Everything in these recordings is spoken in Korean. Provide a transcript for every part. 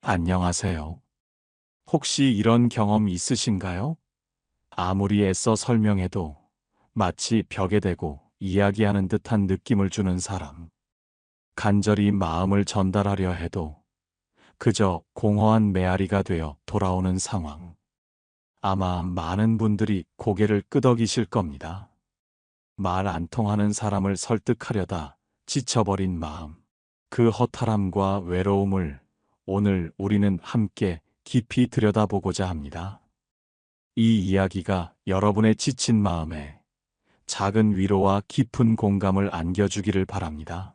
안녕하세요. 혹시 이런 경험 있으신가요? 아무리 애써 설명해도 마치 벽에 대고 이야기하는 듯한 느낌을 주는 사람. 간절히 마음을 전달하려 해도 그저 공허한 메아리가 되어 돌아오는 상황. 아마 많은 분들이 고개를 끄덕이실 겁니다. 말 안 통하는 사람을 설득하려다 지쳐버린 마음. 그 허탈함과 외로움을 오늘 우리는 함께 깊이 들여다보고자 합니다. 이 이야기가 여러분의 지친 마음에 작은 위로와 깊은 공감을 안겨주기를 바랍니다.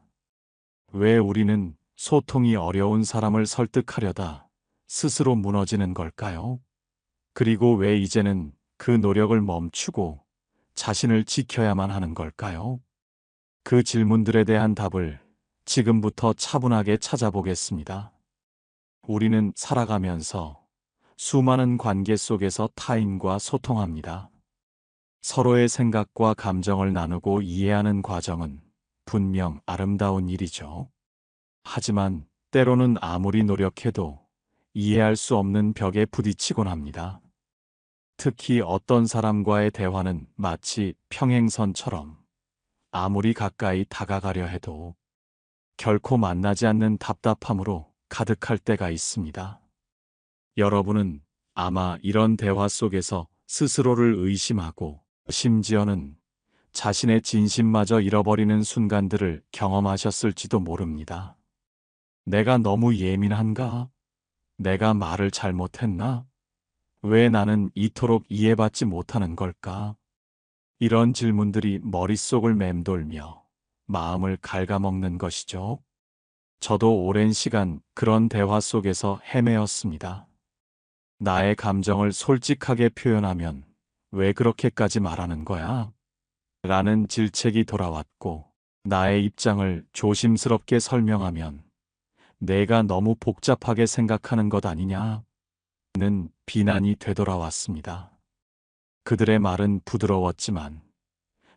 왜 우리는 소통이 어려운 사람을 설득하려다 스스로 무너지는 걸까요? 그리고 왜 이제는 그 노력을 멈추고 자신을 지켜야만 하는 걸까요? 그 질문들에 대한 답을 지금부터 차분하게 찾아보겠습니다. 우리는 살아가면서 수많은 관계 속에서 타인과 소통합니다. 서로의 생각과 감정을 나누고 이해하는 과정은 분명 아름다운 일이죠. 하지만 때로는 아무리 노력해도 이해할 수 없는 벽에 부딪히곤 합니다. 특히 어떤 사람과의 대화는 마치 평행선처럼 아무리 가까이 다가가려 해도 결코 만나지 않는 답답함으로 가득할 때가 있습니다. 여러분은 아마 이런 대화 속에서 스스로를 의심하고 심지어는 자신의 진심마저 잃어버리는 순간들을 경험하셨을지도 모릅니다. 내가 너무 예민한가? 내가 말을 잘못했나? 왜 나는 이토록 이해받지 못하는 걸까? 이런 질문들이 머릿속을 맴돌며 마음을 갉아먹는 것이죠. 저도 오랜 시간 그런 대화 속에서 헤매었습니다. 나의 감정을 솔직하게 표현하면 왜 그렇게까지 말하는 거야? 라는 질책이 돌아왔고, 나의 입장을 조심스럽게 설명하면 내가 너무 복잡하게 생각하는 것 아니냐? 는 비난이 되돌아왔습니다. 그들의 말은 부드러웠지만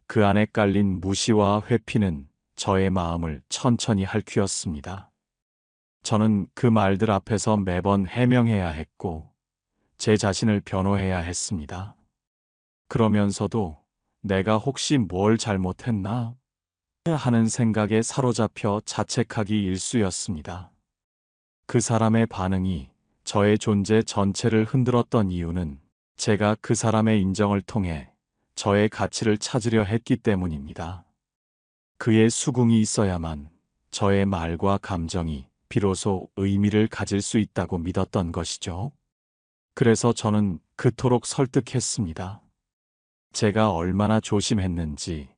그 안에 깔린 무시와 회피는 저의 마음을 천천히 핥히었습니다. 저는 그 말들 앞에서 매번 해명해야 했고 제 자신을 변호해야 했습니다. 그러면서도 내가 혹시 뭘 잘못했나 하는 생각에 사로잡혀 자책하기 일쑤였습니다. 그 사람의 반응이 저의 존재 전체를 흔들었던 이유는 제가 그 사람의 인정을 통해 저의 가치를 찾으려 했기 때문입니다. 그의 수긍이 있어야만 저의 말과 감정이 비로소 의미를 가질 수 있다고 믿었던 것이죠. 그래서 저는 그토록 설득했습니다. 제가 얼마나 조심했는지,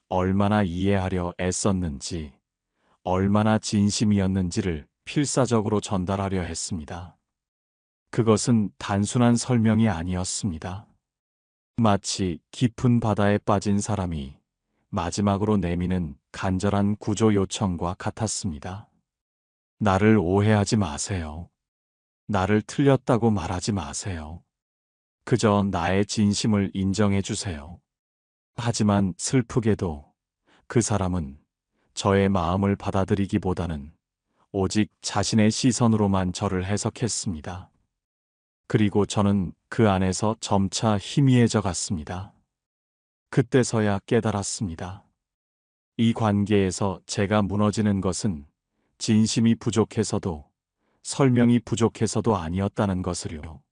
얼마나 이해하려 애썼는지, 얼마나 진심이었는지를 필사적으로 전달하려 했습니다. 그것은 단순한 설명이 아니었습니다. 마치 깊은 바다에 빠진 사람이 마지막으로 내미는 간절한 구조 요청과 같았습니다. 나를 오해하지 마세요. 나를 틀렸다고 말하지 마세요. 그저 나의 진심을 인정해 주세요. 하지만 슬프게도 그 사람은 저의 마음을 받아들이기보다는 오직 자신의 시선으로만 저를 해석했습니다. 그리고 저는 그 안에서 점차 희미해져 갔습니다. 그때서야 깨달았습니다. 이 관계에서 제가 무너지는 것은 진심이 부족해서도 설명이 부족해서도 아니었다는 것을요.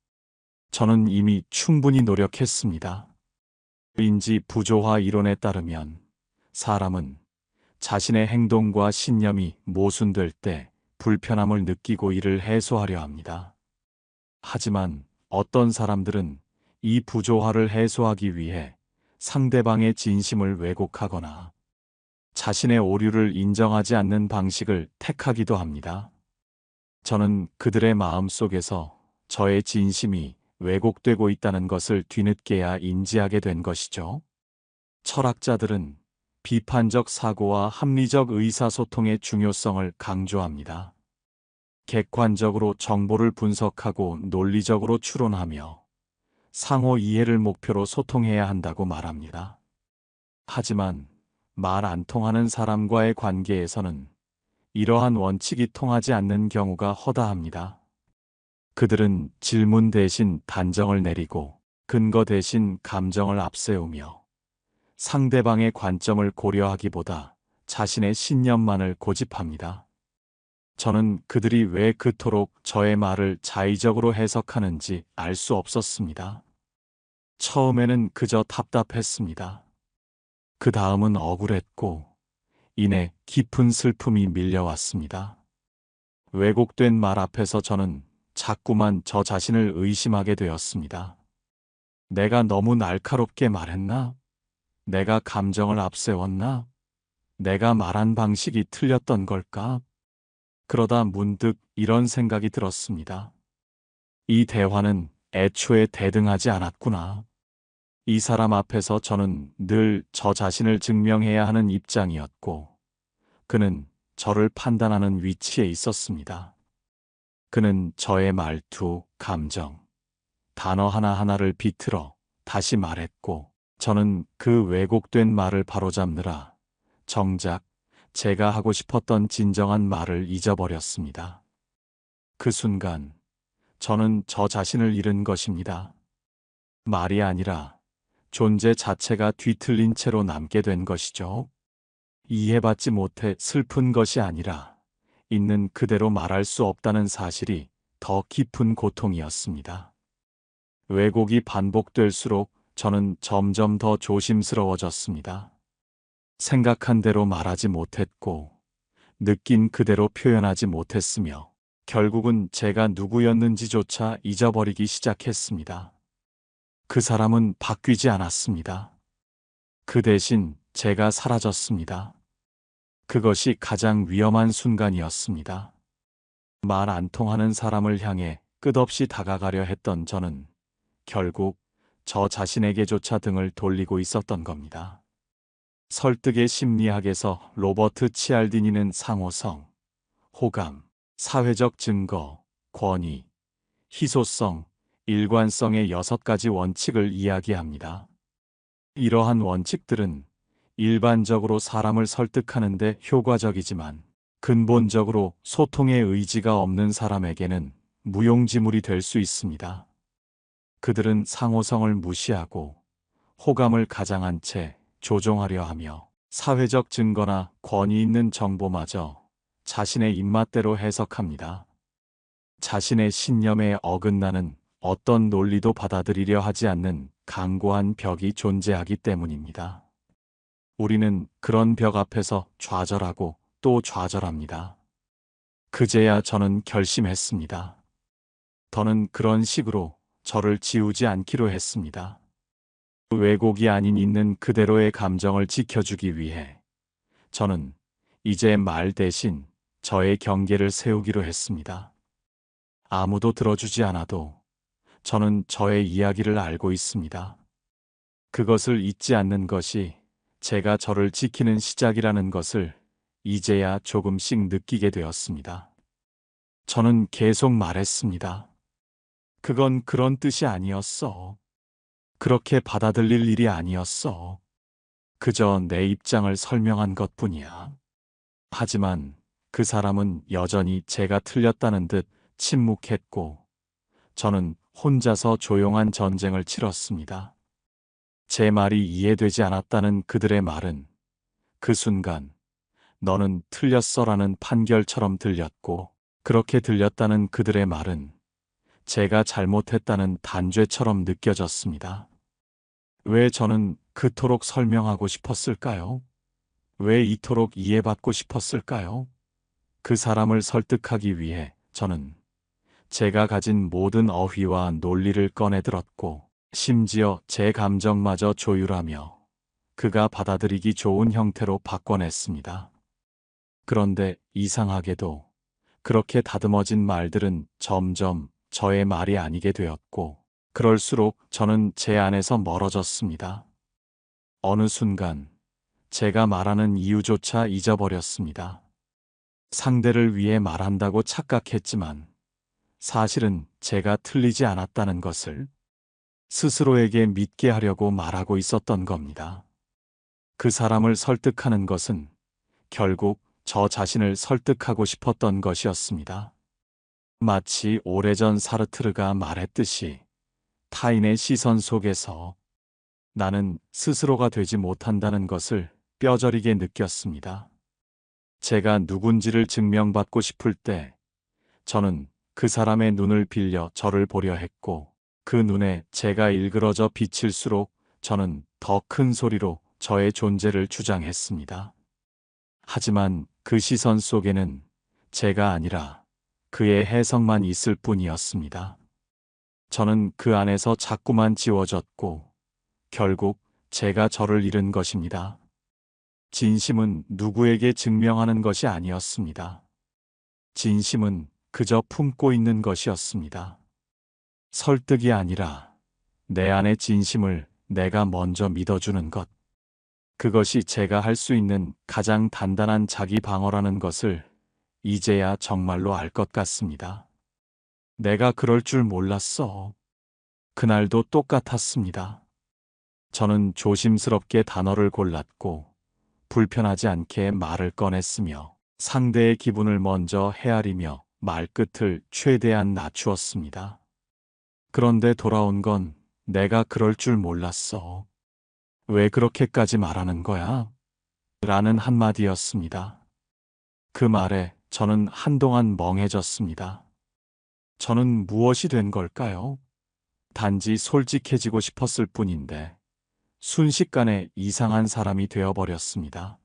저는 이미 충분히 노력했습니다. 인지 부조화 이론에 따르면 사람은 자신의 행동과 신념이 모순될 때 불편함을 느끼고 이를 해소하려 합니다. 하지만 어떤 사람들은 이 부조화를 해소하기 위해 상대방의 진심을 왜곡하거나 자신의 오류를 인정하지 않는 방식을 택하기도 합니다. 저는 그들의 마음 속에서 저의 진심이 왜곡되고 있다는 것을 뒤늦게야 인지하게 된 것이죠. 철학자들은 비판적 사고와 합리적 의사소통의 중요성을 강조합니다. 객관적으로 정보를 분석하고 논리적으로 추론하며 상호 이해를 목표로 소통해야 한다고 말합니다. 하지만 말 안 통하는 사람과의 관계에서는 이러한 원칙이 통하지 않는 경우가 허다합니다. 그들은 질문 대신 단정을 내리고 근거 대신 감정을 앞세우며 상대방의 관점을 고려하기보다 자신의 신념만을 고집합니다. 저는 그들이 왜 그토록 저의 말을 자의적으로 해석하는지 알 수 없었습니다. 처음에는 그저 답답했습니다. 그 다음은 억울했고, 이내 깊은 슬픔이 밀려왔습니다. 왜곡된 말 앞에서 저는 자꾸만 저 자신을 의심하게 되었습니다. 내가 너무 날카롭게 말했나? 내가 감정을 앞세웠나? 내가 말한 방식이 틀렸던 걸까? 그러다 문득 이런 생각이 들었습니다. 이 대화는 애초에 대등하지 않았구나. 이 사람 앞에서 저는 늘 저 자신을 증명해야 하는 입장이었고, 그는 저를 판단하는 위치에 있었습니다. 그는 저의 말투, 감정, 단어 하나하나를 비틀어 다시 말했고, 저는 그 왜곡된 말을 바로잡느라 정작 제가 하고 싶었던 진정한 말을 잊어버렸습니다. 그 순간 저는 저 자신을 잃은 것입니다. 말이 아니라 존재 자체가 뒤틀린 채로 남게 된 것이죠. 이해받지 못해 슬픈 것이 아니라 있는 그대로 말할 수 없다는 사실이 더 깊은 고통이었습니다. 왜곡이 반복될수록 저는 점점 더 조심스러워졌습니다. 생각한 대로 말하지 못했고, 느낀 그대로 표현하지 못했으며, 결국은 제가 누구였는지조차 잊어버리기 시작했습니다. 그 사람은 바뀌지 않았습니다. 그 대신 제가 사라졌습니다. 그것이 가장 위험한 순간이었습니다. 말 안 통하는 사람을 향해 끝없이 다가가려 했던 저는 결국 저 자신에게조차 등을 돌리고 있었던 겁니다. 설득의 심리학에서 로버트 치알디니는 상호성, 호감, 사회적 증거, 권위, 희소성, 일관성의 6가지 원칙을 이야기합니다. 이러한 원칙들은 일반적으로 사람을 설득하는 데 효과적이지만 근본적으로 소통의 의지가 없는 사람에게는 무용지물이 될 수 있습니다. 그들은 상호성을 무시하고 호감을 가장한 채 조종하려 하며 사회적 증거나 권위 있는 정보마저 자신의 입맛대로 해석합니다. 자신의 신념에 어긋나는 어떤 논리도 받아들이려 하지 않는 강고한 벽이 존재하기 때문입니다. 우리는 그런 벽 앞에서 좌절하고 또 좌절합니다. 그제야 저는 결심했습니다. 더는 그런 식으로 저를 지우지 않기로 했습니다. 왜곡이 아닌 있는 그대로의 감정을 지켜주기 위해 저는 이제 말 대신 저의 경계를 세우기로 했습니다. 아무도 들어주지 않아도 저는 저의 이야기를 알고 있습니다. 그것을 잊지 않는 것이 제가 저를 지키는 시작이라는 것을 이제야 조금씩 느끼게 되었습니다. 저는 계속 말했습니다. 그건 그런 뜻이 아니었어. 그렇게 받아들일 일이 아니었어. 그저 내 입장을 설명한 것뿐이야. 하지만 그 사람은 여전히 제가 틀렸다는 듯 침묵했고, 저는 혼자서 조용한 전쟁을 치렀습니다. 제 말이 이해되지 않았다는 그들의 말은 그 순간 너는 틀렸어라는 판결처럼 들렸고, 그렇게 들렸다는 그들의 말은 제가 잘못했다는 단죄처럼 느껴졌습니다. 왜 저는 그토록 설명하고 싶었을까요? 왜 이토록 이해받고 싶었을까요? 그 사람을 설득하기 위해 저는 제가 가진 모든 어휘와 논리를 꺼내들었고, 심지어 제 감정마저 조율하며 그가 받아들이기 좋은 형태로 바꿔냈습니다. 그런데 이상하게도 그렇게 다듬어진 말들은 점점 저의 말이 아니게 되었고, 그럴수록 저는 제 안에서 멀어졌습니다. 어느 순간 제가 말하는 이유조차 잊어버렸습니다. 상대를 위해 말한다고 착각했지만 사실은 제가 틀리지 않았다는 것을 스스로에게 믿게 하려고 말하고 있었던 겁니다. 그 사람을 설득하는 것은 결국 저 자신을 설득하고 싶었던 것이었습니다. 마치 오래전 사르트르가 말했듯이 타인의 시선 속에서 나는 스스로가 되지 못한다는 것을 뼈저리게 느꼈습니다. 제가 누군지를 증명받고 싶을 때 저는 그 사람의 눈을 빌려 저를 보려 했고, 그 눈에 제가 일그러져 비칠수록 저는 더 큰 소리로 저의 존재를 주장했습니다. 하지만 그 시선 속에는 제가 아니라 그의 해석만 있을 뿐이었습니다. 저는 그 안에서 자꾸만 지워졌고 결국 제가 저를 잃은 것입니다. 진심은 누구에게 증명하는 것이 아니었습니다. 진심은 그저 품고 있는 것이었습니다. 설득이 아니라 내 안의 진심을 내가 먼저 믿어주는 것. 그것이 제가 할 수 있는 가장 단단한 자기 방어라는 것을 이제야 정말로 알 것 같습니다. 내가 그럴 줄 몰랐어. 그날도 똑같았습니다. 저는 조심스럽게 단어를 골랐고 불편하지 않게 말을 꺼냈으며 상대의 기분을 먼저 헤아리며 말끝을 최대한 낮추었습니다. 그런데 돌아온 건 내가 그럴 줄 몰랐어. 왜 그렇게까지 말하는 거야? 라는 한마디였습니다. 그 말에 저는 한동안 멍해졌습니다. 저는 무엇이 된 걸까요? 단지 솔직해지고 싶었을 뿐인데 순식간에 이상한 사람이 되어버렸습니다.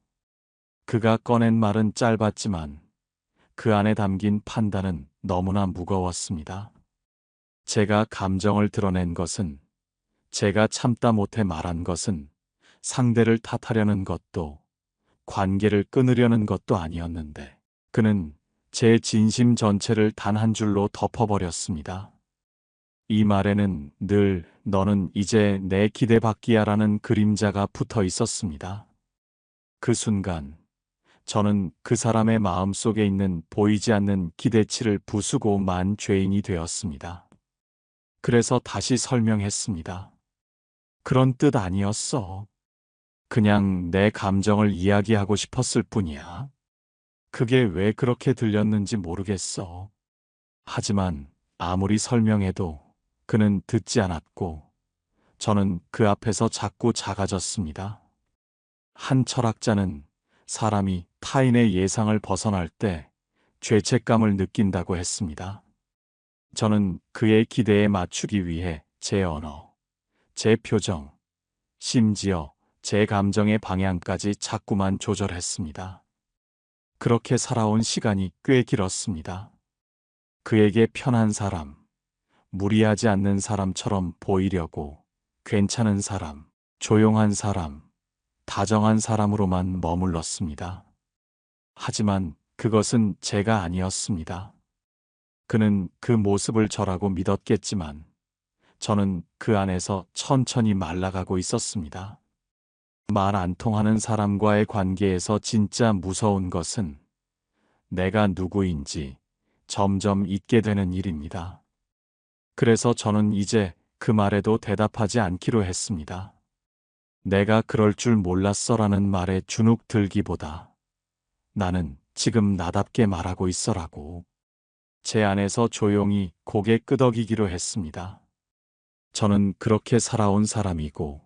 그가 꺼낸 말은 짧았지만 그 안에 담긴 판단은 너무나 무거웠습니다. 제가 감정을 드러낸 것은, 제가 참다 못해 말한 것은 상대를 탓하려는 것도 관계를 끊으려는 것도 아니었는데 그는 제 진심 전체를 단 한 줄로 덮어버렸습니다. 이 말에는 늘 너는 이제 내 기대 밖이야라는 그림자가 붙어 있었습니다. 그 순간 저는 그 사람의 마음 속에 있는 보이지 않는 기대치를 부수고 만 죄인이 되었습니다. 그래서 다시 설명했습니다. 그런 뜻 아니었어. 그냥 내 감정을 이야기하고 싶었을 뿐이야. 그게 왜 그렇게 들렸는지 모르겠어. 하지만 아무리 설명해도 그는 듣지 않았고 저는 그 앞에서 자꾸 작아졌습니다. 한 철학자는 사람이 타인의 예상을 벗어날 때 죄책감을 느낀다고 했습니다. 저는 그의 기대에 맞추기 위해 제 언어, 제 표정, 심지어 제 감정의 방향까지 자꾸만 조절했습니다. 그렇게 살아온 시간이 꽤 길었습니다. 그에게 편한 사람, 무리하지 않는 사람처럼 보이려고 괜찮은 사람, 조용한 사람, 다정한 사람으로만 머물렀습니다. 하지만 그것은 제가 아니었습니다. 그는 그 모습을 저라고 믿었겠지만 저는 그 안에서 천천히 말라가고 있었습니다. 말 안 통하는 사람과의 관계에서 진짜 무서운 것은 내가 누구인지 점점 잊게 되는 일입니다. 그래서 저는 이제 그 말에도 대답하지 않기로 했습니다. 내가 그럴 줄 몰랐어라는 말에 주눅 들기보다 나는 지금 나답게 말하고 있어라고 제 안에서 조용히 고개 끄덕이기로 했습니다. 저는 그렇게 살아온 사람이고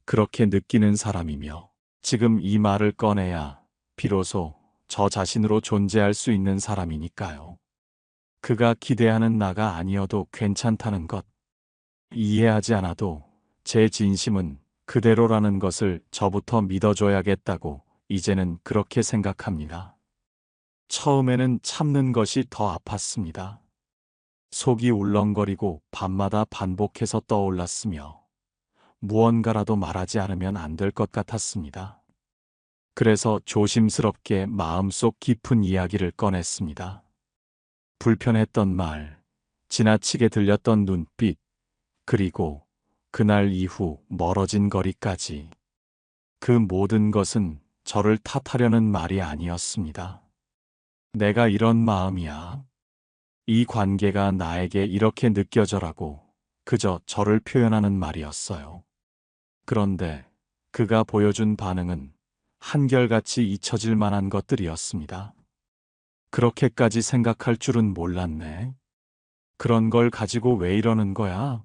그렇게 느끼는 사람이며 지금 이 말을 꺼내야 비로소 저 자신으로 존재할 수 있는 사람이니까요. 그가 기대하는 나가 아니어도 괜찮다는 것, 이해하지 않아도 제 진심은 그대로라는 것을 저부터 믿어줘야겠다고 이제는 그렇게 생각합니다. 처음에는 참는 것이 더 아팠습니다. 속이 울렁거리고 밤마다 반복해서 떠올랐으며 무언가라도 말하지 않으면 안 될 것 같았습니다. 그래서 조심스럽게 마음속 깊은 이야기를 꺼냈습니다. 불편했던 말, 지나치게 들렸던 눈빛, 그리고 그날 이후 멀어진 거리까지. 그 모든 것은 저를 탓하려는 말이 아니었습니다. 내가 이런 마음이야. 이 관계가 나에게 이렇게 느껴져라고 그저 저를 표현하는 말이었어요. 그런데 그가 보여준 반응은 한결같이 잊혀질 만한 것들이었습니다. 그렇게까지 생각할 줄은 몰랐네. 그런 걸 가지고 왜 이러는 거야?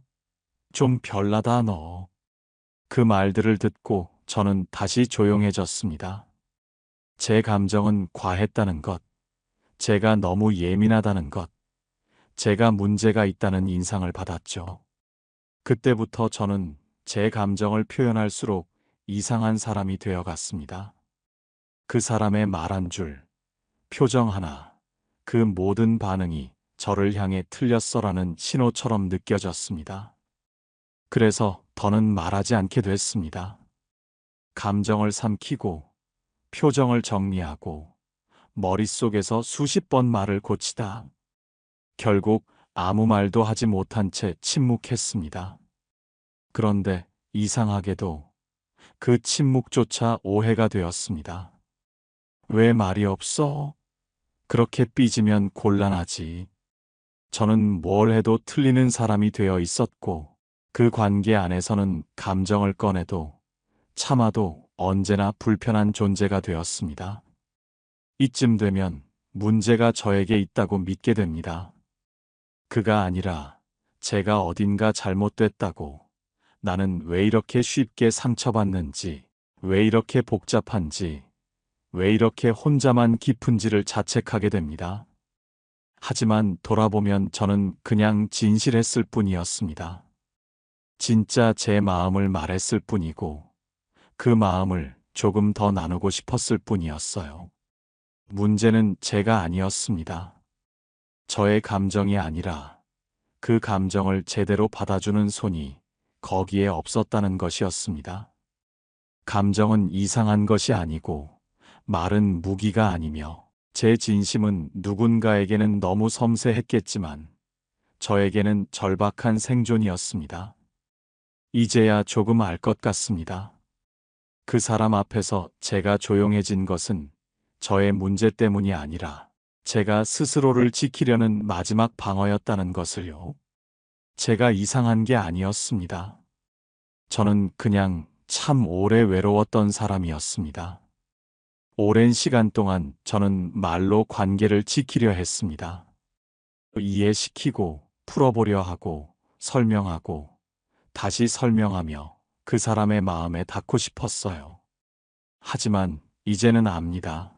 좀 별나다 너. 그 말들을 듣고 저는 다시 조용해졌습니다. 제 감정은 과했다는 것, 제가 너무 예민하다는 것, 제가 문제가 있다는 인상을 받았죠. 그때부터 저는 제 감정을 표현할수록 이상한 사람이 되어 갔습니다. 그 사람의 말 한 줄, 표정 하나, 그 모든 반응이 저를 향해 틀렸어라는 신호처럼 느껴졌습니다. 그래서 더는 말하지 않게 됐습니다. 감정을 삼키고, 표정을 정리하고, 머릿속에서 수십 번 말을 고치다. 결국 아무 말도 하지 못한 채 침묵했습니다. 그런데 이상하게도 그 침묵조차 오해가 되었습니다. 왜 말이 없어? 그렇게 삐지면 곤란하지. 저는 뭘 해도 틀리는 사람이 되어 있었고, 그 관계 안에서는 감정을 꺼내도 참아도 언제나 불편한 존재가 되었습니다. 이쯤 되면 문제가 저에게 있다고 믿게 됩니다. 그가 아니라 제가 어딘가 잘못됐다고, 나는 왜 이렇게 쉽게 상처받는지, 왜 이렇게 복잡한지, 왜 이렇게 혼자만 깊은지를 자책하게 됩니다. 하지만 돌아보면 저는 그냥 진실했을 뿐이었습니다. 진짜 제 마음을 말했을 뿐이고, 그 마음을 조금 더 나누고 싶었을 뿐이었어요. 문제는 제가 아니었습니다. 저의 감정이 아니라 그 감정을 제대로 받아주는 손이 거기에 없었다는 것이었습니다. 감정은 이상한 것이 아니고 말은 무기가 아니며 제 진심은 누군가에게는 너무 섬세했겠지만 저에게는 절박한 생존이었습니다. 이제야 조금 알 것 같습니다. 그 사람 앞에서 제가 조용해진 것은 저의 문제 때문이 아니라 제가 스스로를 지키려는 마지막 방어였다는 것을요. 제가 이상한 게 아니었습니다. 저는 그냥 참 오래 외로웠던 사람이었습니다. 오랜 시간 동안 저는 말로 관계를 지키려 했습니다. 이해시키고 풀어보려 하고 설명하고 다시 설명하며 그 사람의 마음에 닿고 싶었어요. 하지만 이제는 압니다.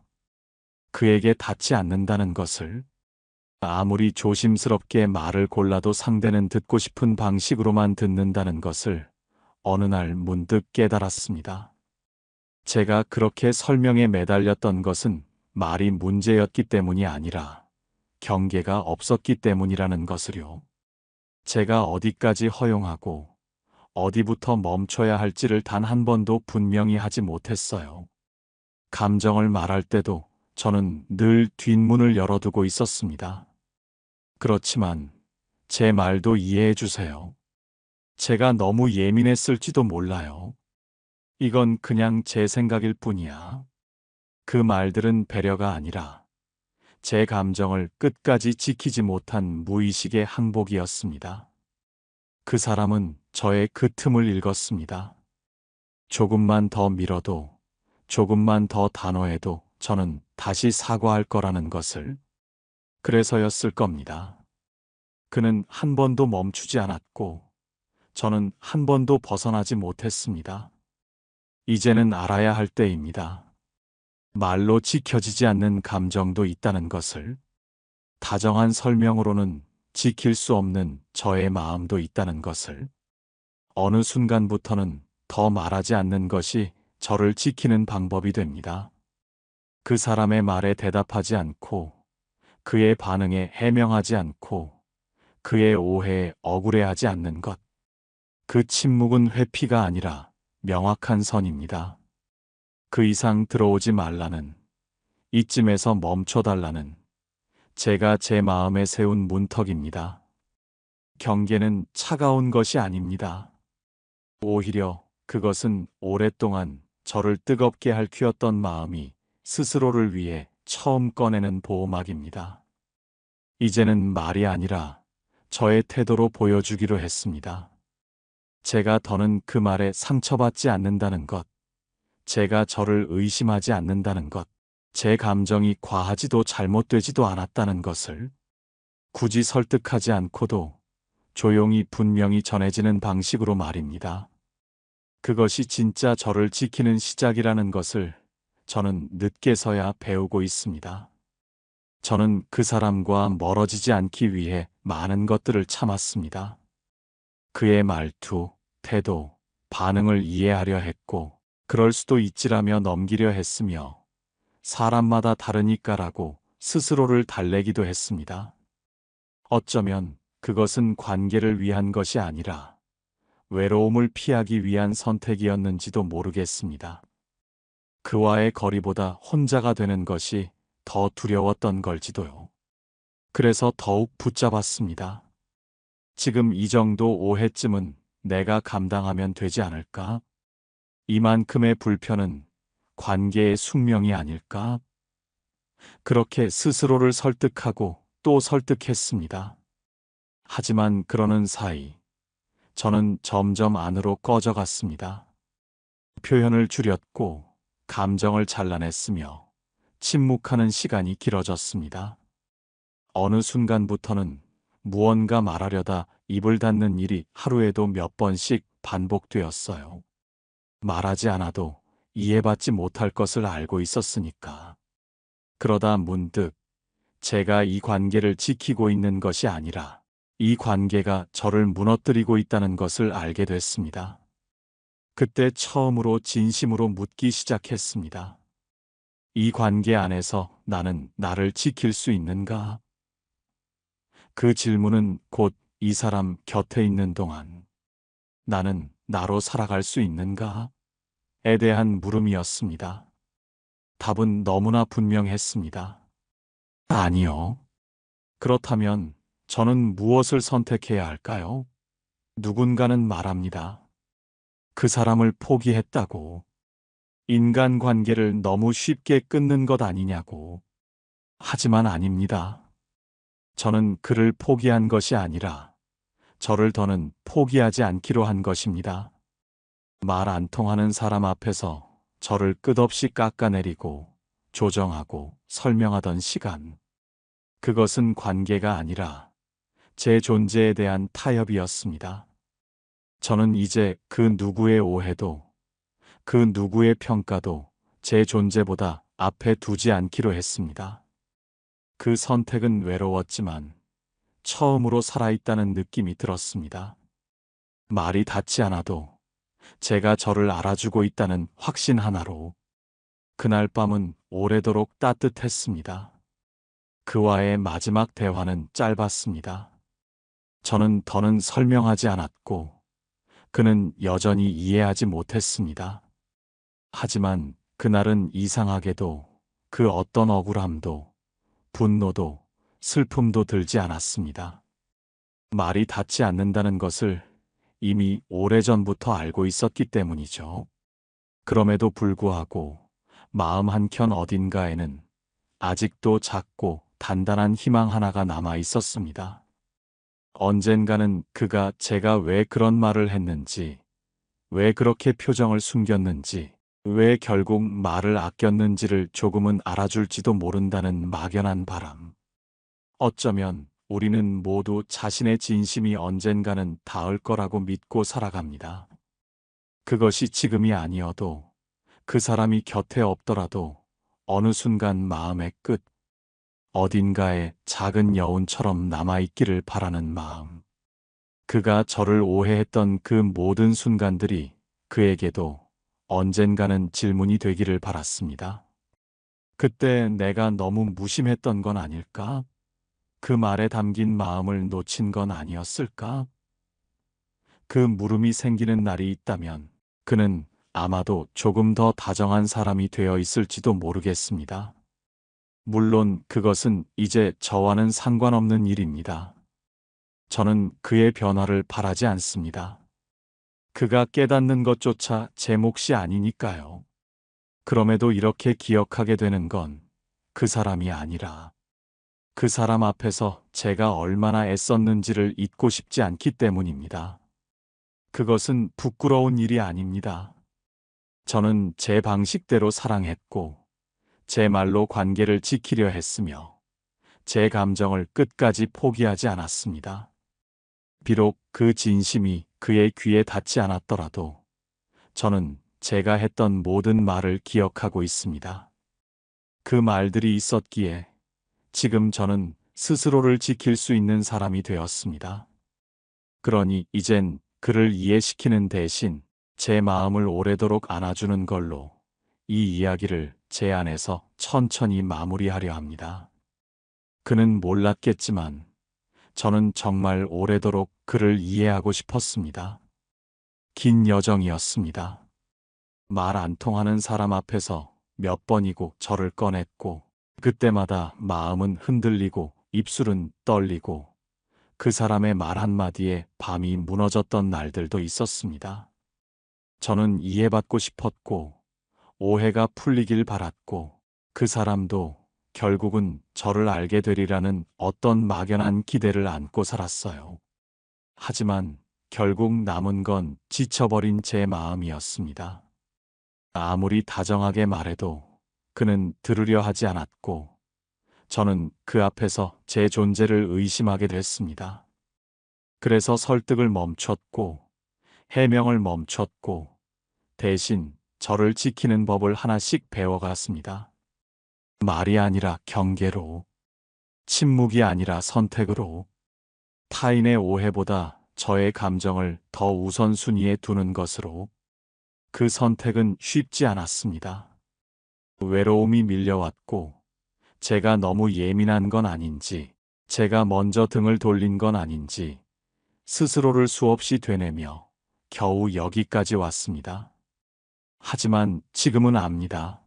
그에게 닿지 않는다는 것을. 아무리 조심스럽게 말을 골라도 상대는 듣고 싶은 방식으로만 듣는다는 것을 어느 날 문득 깨달았습니다. 제가 그렇게 설명에 매달렸던 것은 말이 문제였기 때문이 아니라 경계가 없었기 때문이라는 것을요. 제가 어디까지 허용하고 어디부터 멈춰야 할지를 단 한 번도 분명히 하지 못했어요. 감정을 말할 때도 저는 늘 뒷문을 열어두고 있었습니다. 그렇지만 제 말도 이해해 주세요. 제가 너무 예민했을지도 몰라요. 이건 그냥 제 생각일 뿐이야. 그 말들은 배려가 아니라 제 감정을 끝까지 지키지 못한 무의식의 항복이었습니다. 그 사람은 저의 그 틈을 읽었습니다. 조금만 더 밀어도, 조금만 더 단호해도 저는 다시 사과할 거라는 것을. 그래서였을 겁니다. 그는 한 번도 멈추지 않았고, 저는 한 번도 벗어나지 못했습니다. 이제는 알아야 할 때입니다. 말로 지켜지지 않는 감정도 있다는 것을. 다정한 설명으로는 지킬 수 없는 저의 마음도 있다는 것을. 어느 순간부터는 더 말하지 않는 것이 저를 지키는 방법이 됩니다. 그 사람의 말에 대답하지 않고, 그의 반응에 해명하지 않고, 그의 오해에 억울해하지 않는 것. 그 침묵은 회피가 아니라 명확한 선입니다. 그 이상 들어오지 말라는, 이쯤에서 멈춰달라는, 제가 제 마음에 세운 문턱입니다. 경계는 차가운 것이 아닙니다. 오히려 그것은 오랫동안 저를 뜨겁게 핥히었던 마음이 스스로를 위해 처음 꺼내는 보호막입니다. 이제는 말이 아니라 저의 태도로 보여주기로 했습니다. 제가 더는 그 말에 상처받지 않는다는 것, 제가 저를 의심하지 않는다는 것, 제 감정이 과하지도 잘못되지도 않았다는 것을. 굳이 설득하지 않고도 조용히 분명히 전해지는 방식으로 말입니다. 그것이 진짜 저를 지키는 시작이라는 것을 저는 늦게서야 배우고 있습니다. 저는 그 사람과 멀어지지 않기 위해 많은 것들을 참았습니다. 그의 말투, 태도, 반응을 이해하려 했고, 그럴 수도 있지라며 넘기려 했으며, 사람마다 다르니까라고 스스로를 달래기도 했습니다. 어쩌면 그것은 관계를 위한 것이 아니라 외로움을 피하기 위한 선택이었는지도 모르겠습니다. 그와의 거리보다 혼자가 되는 것이 더 두려웠던 걸지도요. 그래서 더욱 붙잡았습니다. 지금 이 정도 오해쯤은 내가 감당하면 되지 않을까? 이만큼의 불편은 관계의 숙명이 아닐까? 그렇게 스스로를 설득하고 또 설득했습니다. 하지만 그러는 사이 저는 점점 안으로 꺼져갔습니다. 표현을 줄였고 감정을 잘라냈으며 침묵하는 시간이 길어졌습니다. 어느 순간부터는 무언가 말하려다 입을 닫는 일이 하루에도 몇 번씩 반복되었어요. 말하지 않아도 이해받지 못할 것을 알고 있었으니까. 그러다 문득 제가 이 관계를 지키고 있는 것이 아니라 이 관계가 저를 무너뜨리고 있다는 것을 알게 됐습니다. 그때 처음으로 진심으로 묻기 시작했습니다. 이 관계 안에서 나는 나를 지킬 수 있는가? 그 질문은 곧 이 사람 곁에 있는 동안 나는 나로 살아갈 수 있는가? 에 대한 물음이었습니다. 답은 너무나 분명했습니다. 아니요. 그렇다면 저는 무엇을 선택해야 할까요? 누군가는 말합니다. 그 사람을 포기했다고. 인간관계를 너무 쉽게 끊는 것 아니냐고. 하지만 아닙니다. 저는 그를 포기한 것이 아니라 저를 더는 포기하지 않기로 한 것입니다. 말 안 통하는 사람 앞에서 저를 끝없이 깎아내리고 조정하고 설명하던 시간. 그것은 관계가 아니라 제 존재에 대한 타협이었습니다. 저는 이제 그 누구의 오해도 그 누구의 평가도 제 존재보다 앞에 두지 않기로 했습니다. 그 선택은 외로웠지만 처음으로 살아있다는 느낌이 들었습니다. 말이 닿지 않아도 제가 저를 알아주고 있다는 확신 하나로 그날 밤은 오래도록 따뜻했습니다. 그와의 마지막 대화는 짧았습니다. 저는 더는 설명하지 않았고 그는 여전히 이해하지 못했습니다. 하지만 그날은 이상하게도 그 어떤 억울함도 분노도 슬픔도 들지 않았습니다. 말이 닿지 않는다는 것을 이미 오래전부터 알고 있었기 때문이죠. 그럼에도 불구하고 마음 한켠 어딘가에는 아직도 작고 단단한 희망 하나가 남아 있었습니다. 언젠가는 그가 제가 왜 그런 말을 했는지, 왜 그렇게 표정을 숨겼는지, 왜 결국 말을 아꼈는지를 조금은 알아줄지도 모른다는 막연한 바람. 어쩌면 우리는 모두 자신의 진심이 언젠가는 닿을 거라고 믿고 살아갑니다. 그것이 지금이 아니어도 그 사람이 곁에 없더라도 어느 순간 마음의 끝, 어딘가에 작은 여운처럼 남아있기를 바라는 마음. 그가 저를 오해했던 그 모든 순간들이 그에게도 언젠가는 질문이 되기를 바랐습니다. 그때 내가 너무 무심했던 건 아닐까? 그 말에 담긴 마음을 놓친 건 아니었을까? 그 물음이 생기는 날이 있다면 그는 아마도 조금 더 다정한 사람이 되어 있을지도 모르겠습니다. 물론 그것은 이제 저와는 상관없는 일입니다. 저는 그의 변화를 바라지 않습니다. 그가 깨닫는 것조차 제 몫이 아니니까요. 그럼에도 이렇게 기억하게 되는 건 그 사람이 아니라 그 사람 앞에서 제가 얼마나 애썼는지를 잊고 싶지 않기 때문입니다. 그것은 부끄러운 일이 아닙니다. 저는 제 방식대로 사랑했고 제 말로 관계를 지키려 했으며 제 감정을 끝까지 포기하지 않았습니다. 비록 그 진심이 그의 귀에 닿지 않았더라도 저는 제가 했던 모든 말을 기억하고 있습니다. 그 말들이 있었기에 지금 저는 스스로를 지킬 수 있는 사람이 되었습니다. 그러니 이젠 그를 이해시키는 대신 제 마음을 오래도록 안아주는 걸로 이 이야기를 제 안에서 천천히 마무리하려 합니다. 그는 몰랐겠지만 저는 정말 오래도록 그를 이해하고 싶었습니다. 긴 여정이었습니다. 말 안 통하는 사람 앞에서 몇 번이고 저를 꺼냈고 그때마다 마음은 흔들리고 입술은 떨리고 그 사람의 말 한마디에 밤이 무너졌던 날들도 있었습니다. 저는 이해받고 싶었고 오해가 풀리길 바랐고 그 사람도 결국은 저를 알게 되리라는 어떤 막연한 기대를 안고 살았어요. 하지만 결국 남은 건 지쳐버린 제 마음이었습니다. 아무리 다정하게 말해도 그는 들으려 하지 않았고 저는 그 앞에서 제 존재를 의심하게 됐습니다. 그래서 설득을 멈췄고 해명을 멈췄고 대신 저를 지키는 법을 하나씩 배워갔습니다. 말이 아니라 경계로, 침묵이 아니라 선택으로, 타인의 오해보다 저의 감정을 더 우선순위에 두는 것으로. 그 선택은 쉽지 않았습니다. 외로움이 밀려왔고 제가 너무 예민한 건 아닌지, 제가 먼저 등을 돌린 건 아닌지 스스로를 수없이 되뇌며 겨우 여기까지 왔습니다. 하지만 지금은 압니다.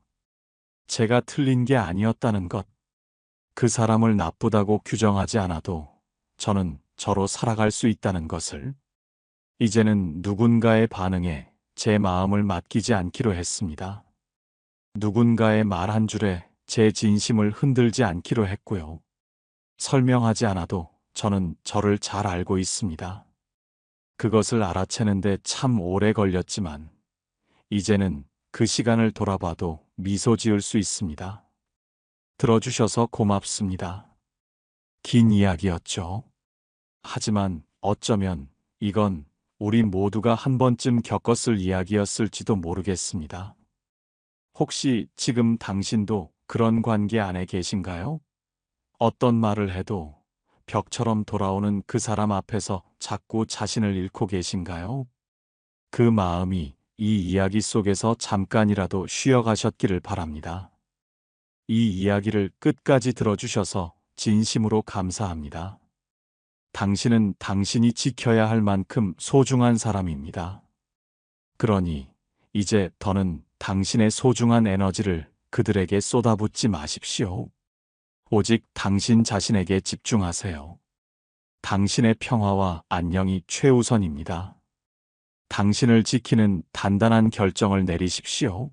제가 틀린 게 아니었다는 것. 그 사람을 나쁘다고 규정하지 않아도 저는 저로 살아갈 수 있다는 것을. 이제는 누군가의 반응에 제 마음을 맡기지 않기로 했습니다. 누군가의 말 한 줄에 제 진심을 흔들지 않기로 했고요. 설명하지 않아도 저는 저를 잘 알고 있습니다. 그것을 알아채는데 참 오래 걸렸지만 이제는 그 시간을 돌아봐도 미소 지을 수 있습니다. 들어주셔서 고맙습니다. 긴 이야기였죠. 하지만 어쩌면 이건 우리 모두가 한 번쯤 겪었을 이야기였을지도 모르겠습니다. 혹시 지금 당신도 그런 관계 안에 계신가요? 어떤 말을 해도 벽처럼 돌아오는 그 사람 앞에서 자꾸 자신을 잃고 계신가요? 그 마음이 이 이야기 속에서 잠깐이라도 쉬어가셨기를 바랍니다. 이 이야기를 끝까지 들어주셔서 진심으로 감사합니다. 당신은 당신이 지켜야 할 만큼 소중한 사람입니다. 그러니 이제 더는 당신의 소중한 에너지를 그들에게 쏟아붓지 마십시오. 오직 당신 자신에게 집중하세요. 당신의 평화와 안녕이 최우선입니다. 당신을 지키는 단단한 결정을 내리십시오.